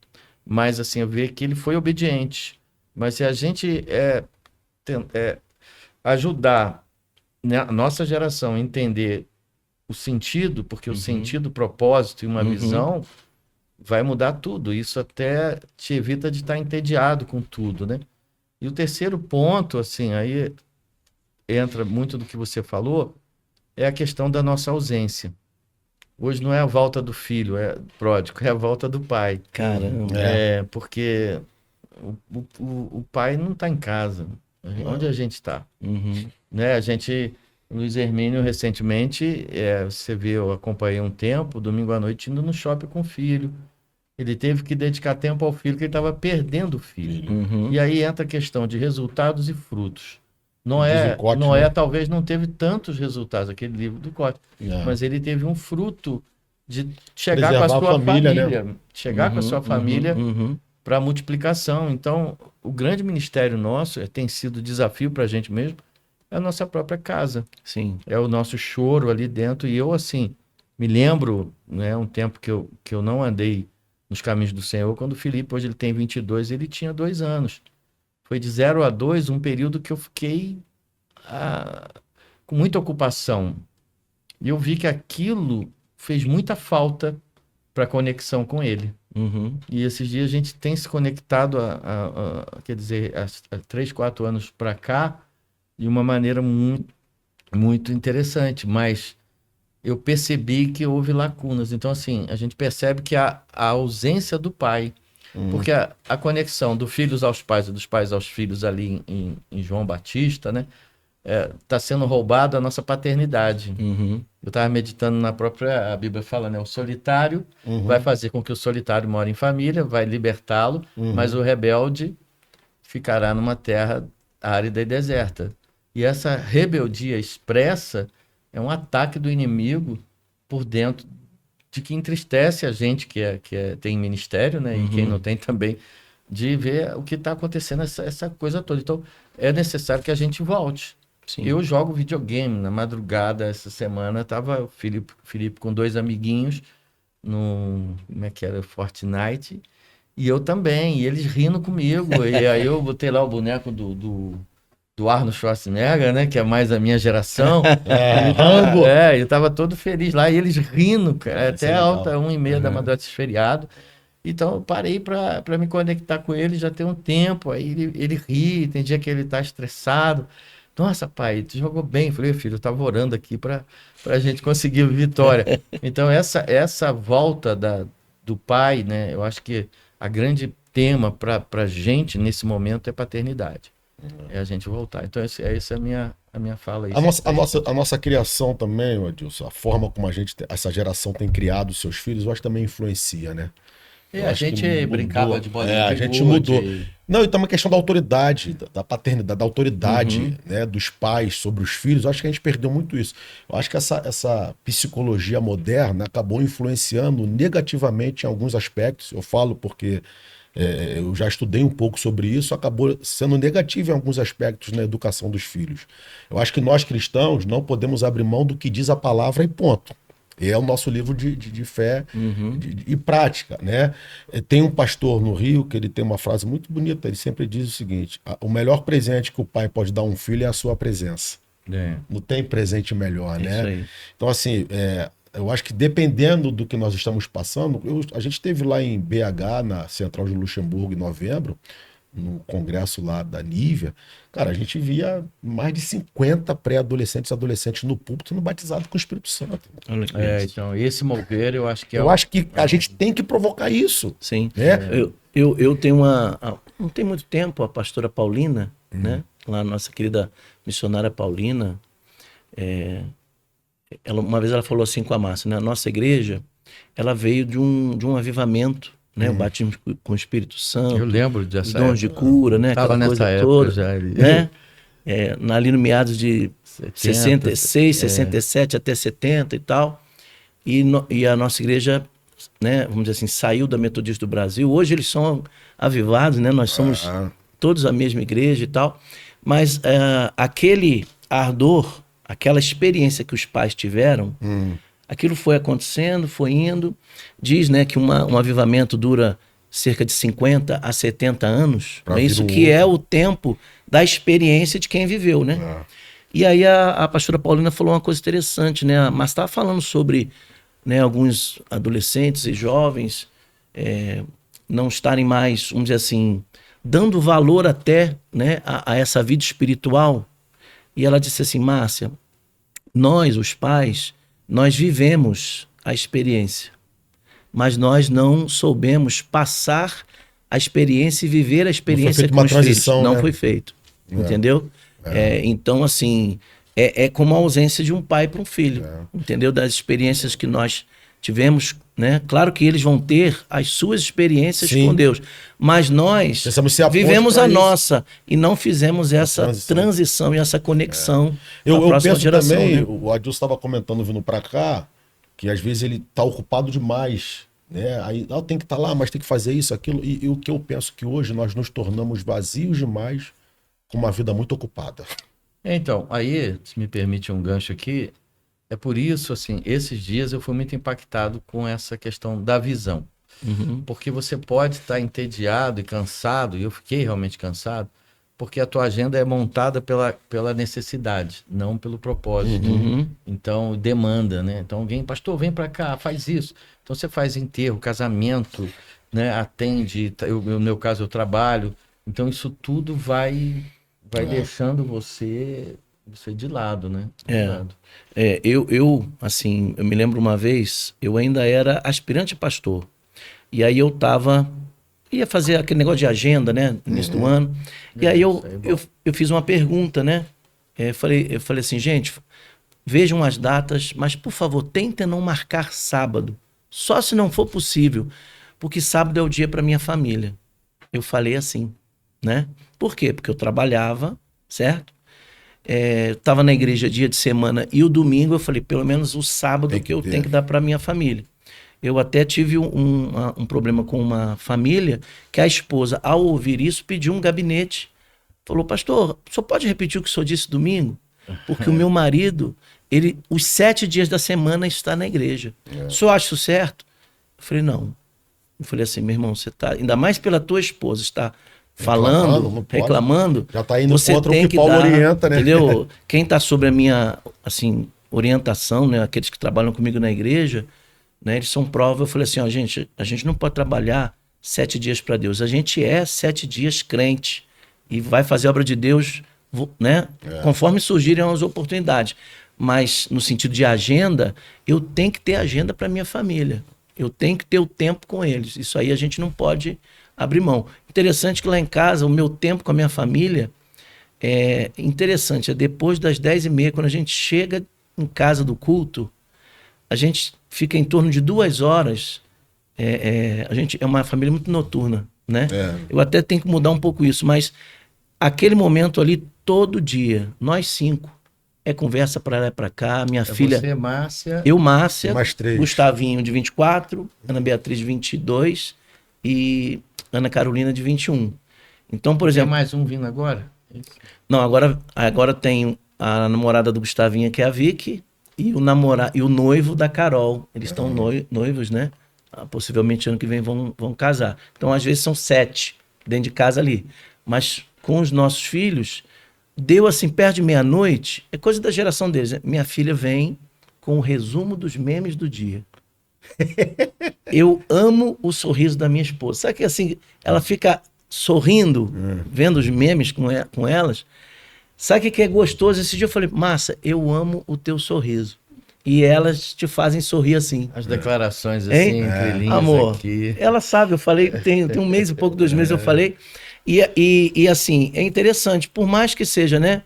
mas assim, eu vejo que ele foi obediente, mas se a gente ajudar, né, a nossa geração a entender o sentido, porque o sentido, o propósito e uma visão vai mudar tudo. Isso até te evita de estar entediado com tudo, né? E o terceiro ponto, assim, aí entra muito do que você falou, é a questão da nossa ausência. Hoje não é a volta do filho, pródigo, é a volta do pai. Caramba. Porque o pai não está em casa. Onde a gente está? Né? Luiz Hermínio, recentemente, você viu, eu acompanhei um tempo, domingo à noite, indo no shopping com o filho. Ele teve que dedicar tempo ao filho, que ele estava perdendo o filho. E aí entra a questão de resultados e frutos. Noé, né? talvez não teve tantos resultados, aquele livro do Corte, mas ele teve um fruto de chegar com a sua família, né? Chegar com a sua família para multiplicação. Então, o grande ministério nosso tem sido desafio para a gente mesmo, é a nossa própria casa. Sim. É o nosso choro ali dentro. E eu, assim, me lembro, né, um tempo que eu não andei nos caminhos do Senhor, quando o Felipe, hoje ele tem 22, ele tinha 2 anos. Foi de 0 a 2, um período que eu fiquei com muita ocupação. E eu vi que aquilo fez muita falta para a conexão com ele. E esses dias a gente tem se conectado, quer dizer, há 3, 4 anos para cá, de uma maneira muito, muito interessante, mas eu percebi que houve lacunas. Então, assim, a gente percebe que a ausência do pai, porque a conexão dos filhos aos pais e dos pais aos filhos ali em João Batista, né, está sendo roubada a nossa paternidade. Eu estava meditando na própria, a Bíblia fala, né, o solitário vai fazer com que o solitário more em família, vai libertá-lo, mas o rebelde ficará numa terra árida e deserta. E essa rebeldia expressa é um ataque do inimigo por dentro, de que entristece a gente que tem ministério, né? E quem não tem também, de ver o que está acontecendo, essa coisa toda. Então, é necessário que a gente volte. Sim. Eu jogo videogame na madrugada, essa semana, estava o Felipe com 2 amiguinhos no, como é que era, Fortnite, e eu também, e eles rindo comigo. E aí eu botei lá o boneco do Arnold Schwarzenegger, né? Que é mais a minha geração. Rambo. Eu tava todo feliz lá, e eles rindo, cara, até alta, 1h30 da madrugada, esse feriado. Então eu parei para me conectar com ele já tem um tempo, aí ele ri, tem dia que ele tá estressado. Nossa, pai, tu jogou bem. Eu falei, filho, eu tava orando aqui para a gente conseguir vitória. Então essa volta do pai, né? Eu acho que a grande tema para a gente nesse momento é paternidade. É a gente voltar. Então, essa é a minha fala. A nossa criação também, Adilson, a forma como essa geração tem criado os seus filhos, eu acho que também influencia, né? A gente brincava de bolinha a gente mudou. Não, e também a questão da autoridade, da paternidade, da autoridade, né, dos pais sobre os filhos. Eu acho que a gente perdeu muito isso. Eu acho que essa psicologia moderna acabou influenciando negativamente em alguns aspectos. Eu falo porque eu já estudei um pouco sobre isso, acabou sendo negativo em alguns aspectos na educação dos filhos. Eu acho que nós cristãos não podemos abrir mão do que diz a palavra e ponto. É o nosso livro de fé e prática, né? Tem um pastor no Rio que ele tem uma frase muito bonita, ele sempre diz o seguinte: o melhor presente que o pai pode dar a um filho é a sua presença. Não tem presente melhor, né? Isso aí. Então, assim, eu acho que dependendo do que nós estamos passando, a gente esteve lá em BH, na Central de Luxemburgo, em novembro, no congresso lá da Nívea. Cara, a gente via mais de 50 pré-adolescentes e adolescentes no púlpito sendo batizados com o Espírito Santo. Então, esse mover eu acho que eu acho que a gente tem que provocar isso. Sim. Né? Eu tenho não tem muito tempo, a pastora Paulina, né? Lá a nossa querida missionária Paulina, uma vez ela falou assim com a Márcia, né? A nossa igreja, ela veio de um avivamento, né? O batismo com o Espírito Santo. Eu lembro dessa dons de cura, né? Estava aquela nessa coisa época toda, já. né? Ali no meados de 66, 67 até 70 e tal. E a nossa igreja, né? Vamos dizer assim, saiu da Metodista do Brasil. Hoje eles são avivados, né? Nós somos todos a mesma igreja e tal. Mas aquele ardor, aquela experiência que os pais tiveram, aquilo foi acontecendo, foi indo. Diz, né, que um avivamento dura cerca de 50 a 70 anos. É isso que é o tempo da experiência de quem viveu, né? E aí a pastora Paulina falou uma coisa interessante, né? Mas estava falando sobre, né, alguns adolescentes e jovens não estarem mais, vamos dizer assim, dando valor até, né, a essa vida espiritual. E ela disse assim: Márcia, nós, os pais, nós vivemos a experiência, mas nós não soubemos passar a experiência e viver a experiência com os filhos. Não foi feito, entendeu? Então, assim, é como a ausência de um pai para um filho, entendeu? Das experiências que nós tivemos, né? Claro que eles vão ter as suas experiências com Deus, mas nós vivemos a nossa e não fizemos essa transição e essa conexão. Eu penso geração, também, né? O Adilson estava comentando vindo para cá, que às vezes ele está ocupado demais, né? Aí tem que estar lá, mas tem que fazer isso, aquilo. E o que eu penso que hoje nós nos tornamos vazios demais com uma vida muito ocupada. Então, aí, se me permite um gancho aqui, é por isso, assim, esses dias eu fui muito impactado com essa questão da visão. Porque você pode estar entediado e cansado, e eu fiquei realmente cansado, porque a tua agenda é montada pela necessidade, não pelo propósito. Então, demanda, né? Então, alguém, pastor, vem para cá, faz isso. Então, você faz enterro, casamento, né? Atende, no meu caso, eu trabalho. Então, isso tudo vai deixando você de lado, né? Eu me lembro uma vez, eu ainda era aspirante a pastor. E aí ia fazer aquele negócio de agenda, né? No início do ano. E aí eu fiz uma pergunta, né? Eu falei assim, gente, vejam as datas, mas por favor, tentem não marcar sábado. Só se não for possível, porque sábado é o dia para minha família. Eu falei assim, né? Por quê? Porque eu trabalhava, certo? Estava na igreja dia de semana e o domingo eu falei, pelo menos o sábado que eu tenho que dar para minha família. Eu até tive um problema com uma família que a esposa, ao ouvir isso, pediu um gabinete. Falou, pastor, o senhor pode repetir o que o senhor disse domingo? Porque o meu marido, os 7 dias da semana está na igreja. O senhor acha isso certo? Eu falei, não. Eu falei assim, meu irmão, você está, ainda mais pela tua esposa, está reclamando, já está indo você contra tem o que Paulo orienta, né? Entendeu? Quem está sobre a minha, assim, orientação, né? Aqueles que trabalham comigo na igreja, né? Eles são prova. Eu falei assim, ó, gente, a gente não pode trabalhar 7 dias para Deus. A gente é 7 dias crente e vai fazer a obra de Deus, né? Conforme surgirem as oportunidades. Mas no sentido de agenda, eu tenho que ter agenda para minha família. Eu tenho que ter o tempo com eles. Isso aí a gente não pode abrir mão. Interessante que lá em casa, o meu tempo com a minha família é interessante, é depois das 10h30, quando a gente chega em casa do culto, a gente fica em torno de 2 horas. A gente é uma família muito noturna, né? Eu até tenho que mudar um pouco isso, mas aquele momento ali, todo dia, nós 5, é conversa para lá e para cá. Minha filha. Você, Márcia. Eu, Márcia. Mais 3. Gustavinho, de 24. Ana Beatriz, de 22. E Ana Carolina, de 21. Então, por exemplo. Tem mais um vindo agora? Não, agora tem a namorada do Gustavinho, que é a Vicky, e o noivo da Carol. Eles estão noivos, né? Possivelmente ano que vem vão casar. Então, às vezes, são 7 dentro de casa ali. Mas com os nossos filhos, deu assim, perto de meia-noite, é coisa da geração deles. Né? Minha filha vem com o resumo dos memes do dia. Eu amo o sorriso da minha esposa. Sabe que assim, ela fica sorrindo, vendo os memes com elas. Sabe o que é gostoso? Esse dia eu falei, Márcia, eu amo o teu sorriso. E elas te fazem sorrir assim. As declarações assim, entre linhas amor, aqui. Ela sabe, eu falei, tem 1 mês e pouco, 2 meses eu falei. E assim, é interessante, por mais que seja, né?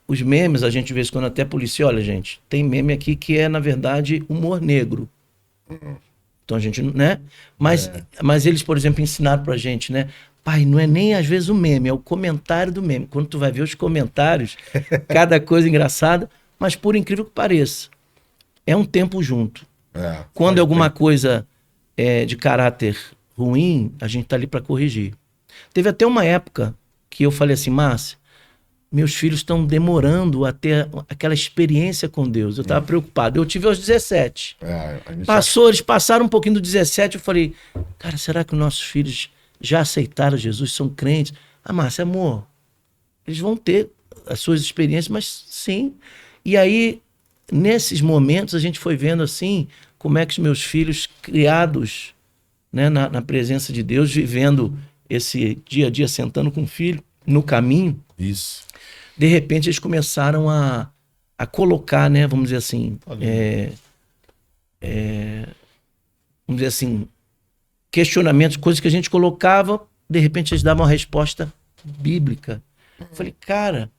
Os memes, a gente de vez em quando até policia, olha, gente, tem meme aqui que é, na verdade, humor negro. Então a gente, né? Mas eles, por exemplo, ensinaram pra gente, né? Pai, não é nem às vezes o meme, é o comentário do meme. Quando tu vai ver os comentários, cada coisa engraçada, mas por incrível que pareça, é um tempo junto. Quando é alguma coisa de caráter ruim, a gente tá ali para corrigir. Teve até uma época que eu falei assim, Márcia, meus filhos estão demorando a ter aquela experiência com Deus. Eu estava preocupado. Eu tive aos 17. Eles passaram um pouquinho do 17, eu falei, cara, será que os nossos filhos já aceitaram Jesus, são crentes? Ah, Márcia, amor, eles vão ter as suas experiências, mas sim. E aí, nesses momentos, a gente foi vendo assim, como é que os meus filhos criados, né, na presença de Deus, vivendo esse dia a dia, sentando com o filho, no caminho. Isso. De repente, eles começaram a colocar, né, vamos dizer assim, vamos dizer assim, questionamentos, coisas que a gente colocava, de repente eles davam uma resposta bíblica. Eu falei, cara,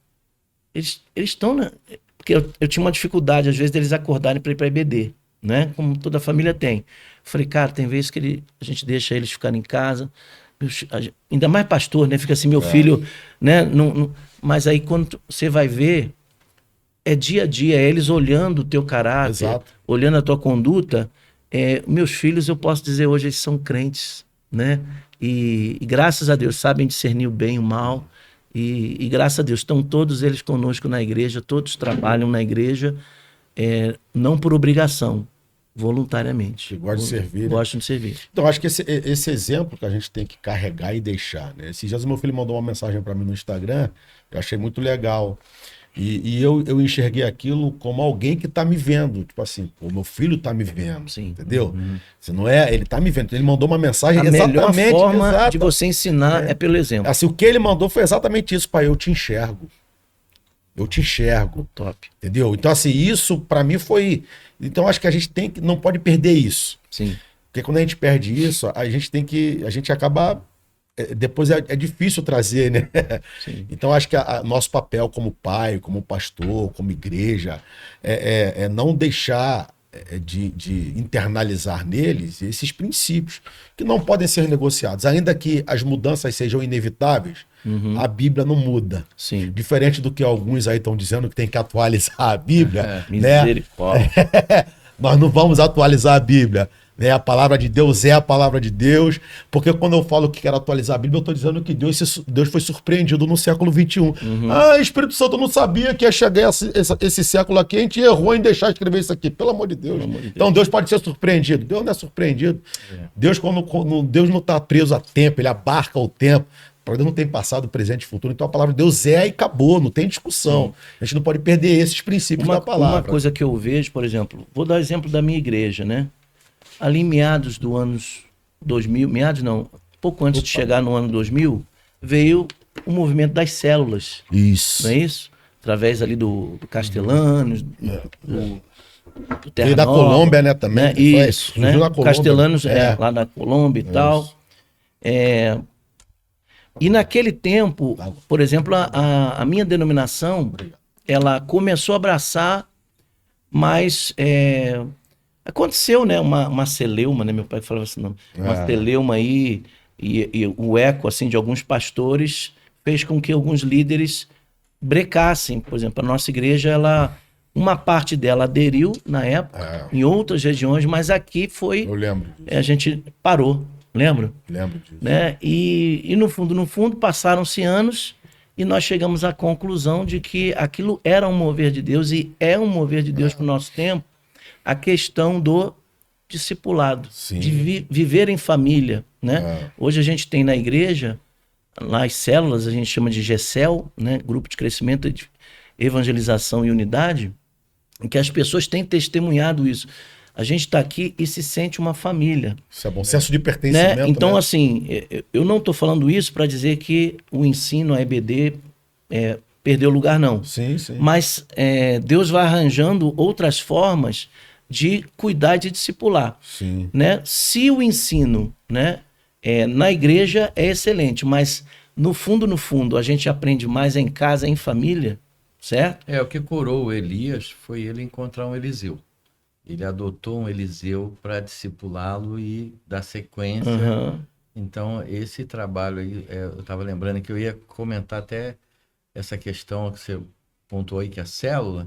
eles estão... Porque eu tinha uma dificuldade, às vezes, deles acordarem para ir para IBD, né? Como toda a família tem. Eu falei, cara, tem vezes que a gente deixa eles ficarem em casa, ainda mais pastor, né? Fica assim, meu filho, né? Mas aí quando você vai ver, é dia a dia, é eles olhando o teu caráter, olhando a tua conduta. Meus filhos, eu posso dizer hoje, eles são crentes, né? E graças a Deus sabem discernir o bem e o mal. E graças a Deus estão todos eles conosco na igreja, todos trabalham na igreja, não por obrigação, voluntariamente. Gostam de servir. Gostam de servir. Então, acho que esse exemplo que a gente tem que carregar e deixar, né? Esses dias o meu filho mandou uma mensagem para mim no Instagram, eu achei muito legal. E eu enxerguei aquilo como alguém que tá me vendo. Tipo assim, o meu filho tá me vendo. Sim. Entendeu? Se não ele tá me vendo. Ele mandou uma mensagem a exatamente. A melhor forma de você ensinar é pelo exemplo. Assim, o que ele mandou foi exatamente isso, pai. Eu te enxergo. Eu te enxergo. Top. Entendeu? Então, assim, isso para mim foi. Então, acho que a gente não pode perder isso. Sim. Porque quando a gente perde isso, a gente acaba. Depois é difícil trazer, né? Sim. Então, acho que nosso papel como pai, como pastor, como igreja, é não deixar de internalizar neles esses princípios que não podem ser negociados. Ainda que as mudanças sejam inevitáveis, a Bíblia não muda. Sim. Diferente do que alguns aí estão dizendo que tem que atualizar a Bíblia. Misericórdia. Nós não vamos atualizar a Bíblia. A palavra de Deus é a palavra de Deus, porque quando eu falo que quero atualizar a Bíblia, eu estou dizendo que Deus foi surpreendido no século XXI. Espírito Santo, eu não sabia que ia chegar esse século aqui, a gente errou em deixar de escrever isso aqui, pelo amor de Deus. Então Deus pode ser surpreendido. Deus não é surpreendido. Deus, Deus não está preso a tempo, ele abarca o tempo. Para Deus não tem passado, presente e futuro. Então a palavra de Deus e acabou, não tem discussão. A gente não pode perder esses princípios da palavra. Uma coisa que eu vejo, por exemplo, vou dar exemplo da minha igreja, né? Ali em meados do anos 2000, pouco antes de chegar no ano 2000, veio o movimento das células. Isso. Não é isso? Através ali do Castellanos, do Terra e da Nova, Colômbia, né, também. Né? Isso, né? Na Colômbia. Castellanos, lá na Colômbia e tal. E naquele tempo, por exemplo, a minha denominação, ela começou a abraçar mais... aconteceu, né? Uma celeuma, né? Meu pai falava assim, não, uma celeuma aí, e o eco, assim, de alguns pastores fez com que alguns líderes brecassem. Por exemplo, a nossa igreja, uma parte dela aderiu na época, em outras regiões, mas aqui foi... Eu lembro disso. A gente parou, lembra? Lembro disso. Né? E no fundo, passaram-se anos e nós chegamos à conclusão de que aquilo era um mover de Deus e é um mover de Deus para o nosso tempo, a questão do discipulado, de viver em família, né? Hoje a gente tem na igreja, lá as células, a gente chama de GECEL, né? Grupo de Crescimento, de Evangelização e Unidade, em que as pessoas têm testemunhado isso. A gente está aqui e se sente uma família. Isso é bom. Senso de pertencimento. Né? Então, né? assim, eu não estou falando isso para dizer que o ensino, a EBD, perdeu lugar, não. Sim. Mas Deus vai arranjando outras formas de cuidar, de discipular. Sim. Né? Se o ensino, né, na igreja é excelente, mas no fundo, a gente aprende mais em casa, em família, certo? O que curou o Elias foi ele encontrar um Eliseu. Ele adotou um Eliseu para discipulá-lo e dar sequência. Então, esse trabalho aí, eu estava lembrando que eu ia comentar até essa questão que você pontuou aí, que a célula,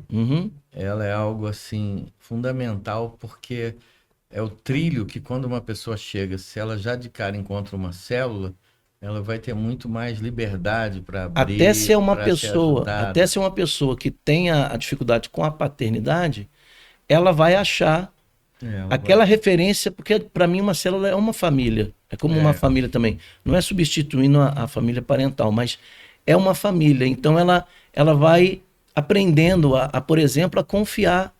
ela é algo assim fundamental, porque é o trilho que quando uma pessoa chega, se ela já de cara encontra uma célula, ela vai ter muito mais liberdade para abrir, até ser uma pessoa que tenha a dificuldade com a paternidade, ela vai achar aquela referência, porque para mim uma célula é uma família, é como uma família também. Não é substituindo a família parental, mas é uma família. Então ela vai aprendendo por exemplo, a confiar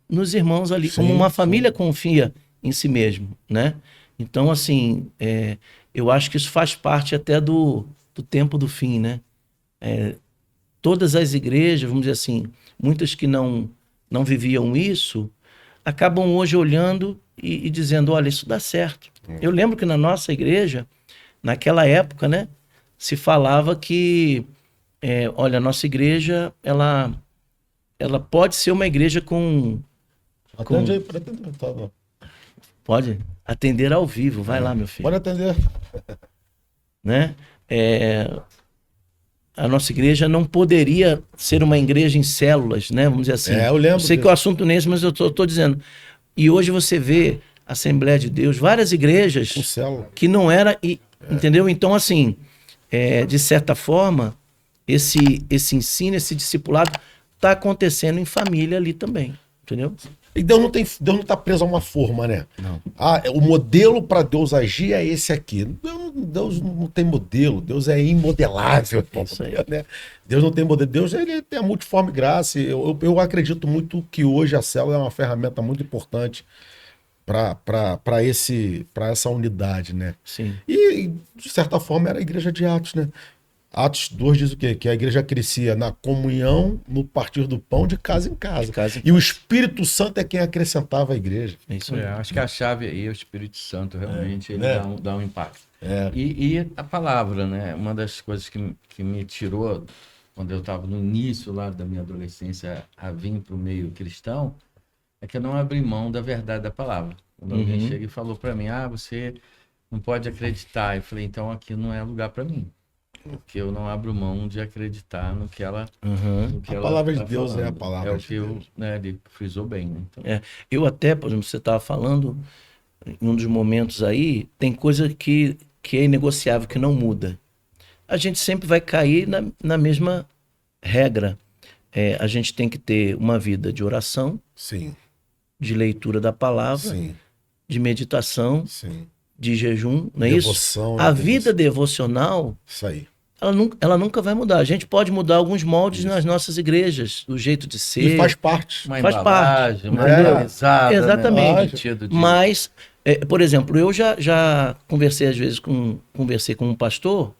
nos irmãos ali, como uma família confia em si mesmo, né? Então, assim, eu acho que isso faz parte até do tempo do fim, né? Todas as igrejas, vamos dizer assim, muitas que não viviam isso, acabam hoje olhando e dizendo, olha, isso dá certo. Eu lembro que na nossa igreja, naquela época, né, se falava que, olha, a nossa igreja, ela pode ser uma igreja com... Atende aí, pode atender. Tá bom. Pode atender ao vivo, vai lá, meu filho. Pode atender. Né? A nossa igreja não poderia ser uma igreja em células, né? Vamos dizer assim. Eu lembro. Eu sei que o assunto nesse, mas eu tô dizendo. E hoje você vê a Assembleia de Deus, várias igrejas que não era, entendeu? Então, assim, de certa forma, esse ensino, esse discipulado está acontecendo em família ali também, entendeu? E Deus não está preso a uma forma, né? Não. O modelo para Deus agir é esse aqui. Deus não tem modelo, Deus é imodelável. Isso aí. Né? Deus não tem modelo, Deus ele tem a multiforme graça. Eu acredito muito que hoje a célula é uma ferramenta muito importante para essa unidade, né? Sim. E, de certa forma, era a igreja de Atos, né? Atos 2 diz o quê? Que a igreja crescia na comunhão, no partir do pão, de casa em casa. E o Espírito Santo é quem acrescentava a igreja. Isso acho que a chave aí é o Espírito Santo, realmente, ele dá um impacto. E a palavra, né? Uma das coisas que me tirou, quando eu estava no início lá da minha adolescência, a vir para o meio cristão, é que eu não abri mão da verdade da palavra. Quando alguém chega e falou para mim, você não pode acreditar. Eu falei, então aqui não é lugar para mim. Porque eu não abro mão de acreditar no que ela... no que A ela palavra tá de Deus falando. é a palavra o que ele frisou bem, né? Então... Eu até, por exemplo, você estava falando, em um dos momentos aí, tem coisa que é inegociável, que não muda. A gente sempre vai cair na mesma regra. A gente tem que ter uma vida de oração, Sim. de leitura da palavra, Sim. de meditação, Sim. de jejum, não é Devoção, isso? A vida devocional, isso aí. ela nunca vai mudar. A gente pode mudar alguns moldes nas nossas igrejas, o jeito de ser. E faz parte. Uma Faz parte. embalagem, uma organizada, Exatamente. Né? No sentido de... Mas, por exemplo, eu já conversei às vezes com um pastor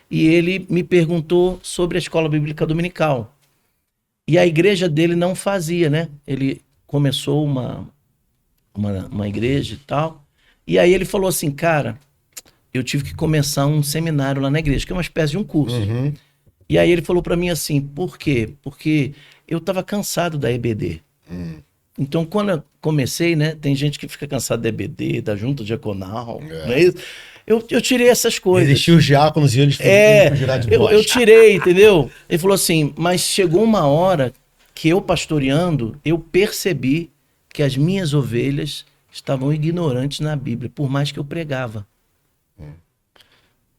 e ele me perguntou sobre a escola bíblica dominical. E a igreja dele não fazia, né? Ele começou uma igreja e tal. E aí ele falou assim, cara, eu tive que começar um seminário lá na igreja, que é uma espécie de um curso. E aí ele falou para mim assim, por quê? Porque eu estava cansado da EBD. Então, quando eu comecei, né, tem gente que fica cansado da EBD, da junta diaconal, não é isso? Eu tirei essas coisas. Existiam os diáconos e eles foram girar de voz. Eu tirei, entendeu? Ele falou assim, mas chegou uma hora que eu pastoreando, eu percebi que as minhas ovelhas estavam ignorantes na Bíblia, por mais que eu pregava.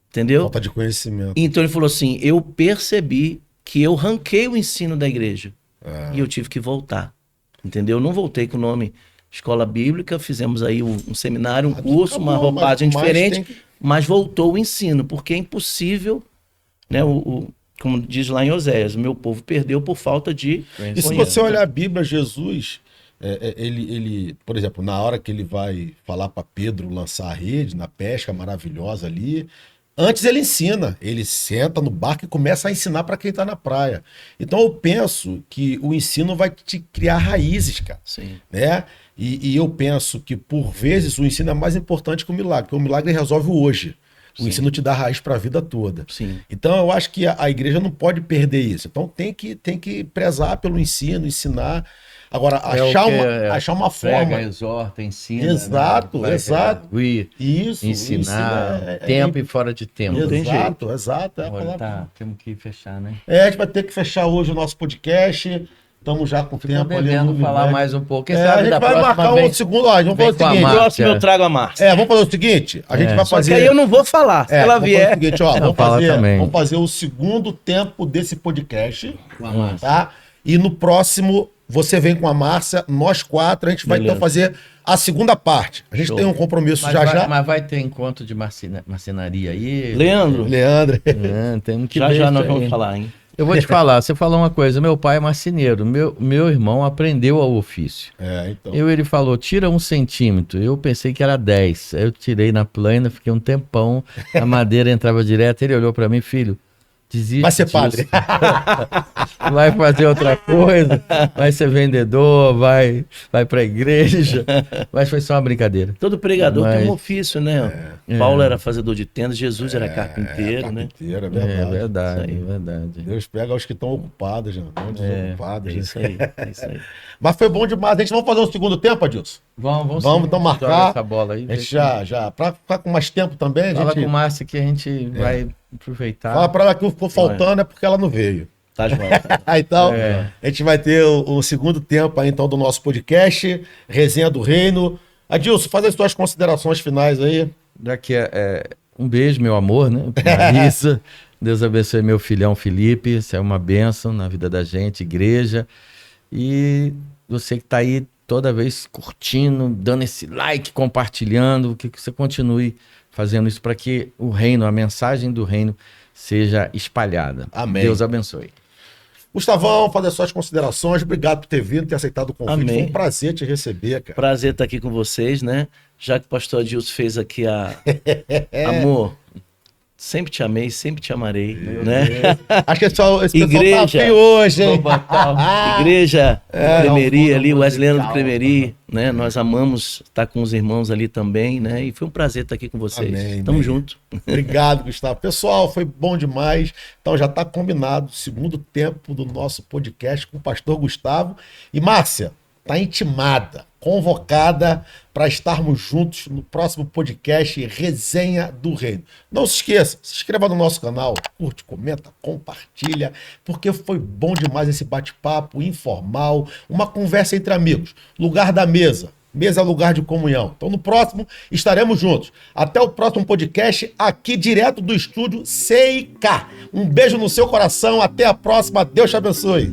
Entendeu? Falta de conhecimento. Então ele falou assim, eu percebi que eu ranquei o ensino da igreja. E eu tive que voltar. Entendeu? Eu não voltei com o nome Escola Bíblica, fizemos aí um seminário, um curso, uma roupagem diferente, mas voltou o ensino, porque é impossível, né? Como diz lá em Oséias, o meu povo perdeu por falta de conhecimento. E se você olhar a Bíblia, Jesus, ele, por exemplo, na hora que ele vai falar para Pedro lançar a rede, na pesca maravilhosa ali, antes ele ensina, ele senta no barco e começa a ensinar para quem está na praia. Então eu penso que o ensino vai te criar raízes, cara. Sim. Né? E eu penso que, por vezes, o ensino é mais importante que o milagre, porque o milagre resolve o hoje. O ensino te dá raiz para a vida toda. Sim. Então, eu acho que a igreja não pode perder isso. Então, tem que prezar pelo ensino, ensinar. Agora, achar uma forma. Prega, exorta, ensina. Exato, né? exato. Isso, ensinar tempo e fora de tempo. Exato. É a Agora palavra. temos que fechar, né? A gente vai ter que fechar hoje o nosso podcast. Estamos já com o tempo ali. Devendo falar mais um pouco. Quem a sabe gente da vai próxima marcar vem, um segundo. Vamos fazer o com a seguinte. Márcia. Próximo eu trago a Márcia. Vamos fazer o seguinte. A gente vai Só fazer. que aí eu não vou falar, se ela vamos vier. fazer o seguinte, ó, também. vamos fazer o segundo tempo desse podcast, tá? E no próximo você vem com a Márcia, nós 4, a gente vai então fazer a segunda parte. A gente tem um compromisso já. Mas vai ter encontro de marcenaria aí? Leandro. Temos que Já nós vamos falar, hein? Eu vou te falar, você falou uma coisa, meu pai é marceneiro, meu irmão aprendeu ao ofício. Então. Ele falou, tira 1 centímetro, eu pensei que era 10, aí eu tirei na plana, fiquei um tempão, a madeira entrava direto, ele olhou pra mim, filho, desiste vai ser disso. padre. Vai fazer outra coisa, vai ser vendedor, vai pra igreja, mas foi só uma brincadeira. Todo pregador tem um ofício, né? Paulo era fazedor de tendas, Jesus era carpinteiro, né? É verdade. É verdade. Deus pega os que estão ocupados, já, não desocupados. Isso aí. Mas foi bom demais. A gente vai fazer um segundo tempo, Adilson? Vamos então marcar. Essa bola aí. A gente já pra ficar com mais tempo também. Fala com o Márcia que a gente vai aproveitar. Fala pra ela que ficou faltando, é porque ela não veio. Tá, João. Então, a gente vai ter o segundo tempo aí, então, do nosso podcast, Resenha do Reino. Adilson, faz as suas considerações finais aí. Daqui um beijo, meu amor, né? Marisa. Deus abençoe meu filhão Felipe. Isso é uma bênção na vida da gente, igreja. E você que tá aí toda vez curtindo, dando esse like, compartilhando, que você continue fazendo isso para que o reino, a mensagem do reino seja espalhada. Amém. Deus abençoe. Gustavão, fazer suas considerações. Obrigado por ter vindo, ter aceitado o convite. Amém. Foi um prazer te receber, cara. Prazer estar aqui com vocês, né? Já que o pastor Adilson fez aqui Amor, sempre te amei, sempre te amarei, né? Acho que esse pessoal tá Igreja, afim hoje, hein? Igreja Cremeria ali, Wesleyano do Cremeria, né? Nós amamos estar com os irmãos ali também, né? E foi um prazer estar aqui com vocês. Amém, Tamo amém. junto. Obrigado, Gustavo. Pessoal, foi bom demais. Então já está combinado o segundo tempo do nosso podcast com o pastor Gustavo. E Márcia, está intimada, convocada para estarmos juntos no próximo podcast Resenha do Reino. Não se esqueça, se inscreva no nosso canal, curte, comenta, compartilha, porque foi bom demais esse bate-papo informal, uma conversa entre amigos, lugar da mesa. Mesa é lugar de comunhão. Então no próximo estaremos juntos. Até o próximo podcast aqui direto do estúdio CIK. Um beijo no seu coração. Até a próxima. Deus te abençoe.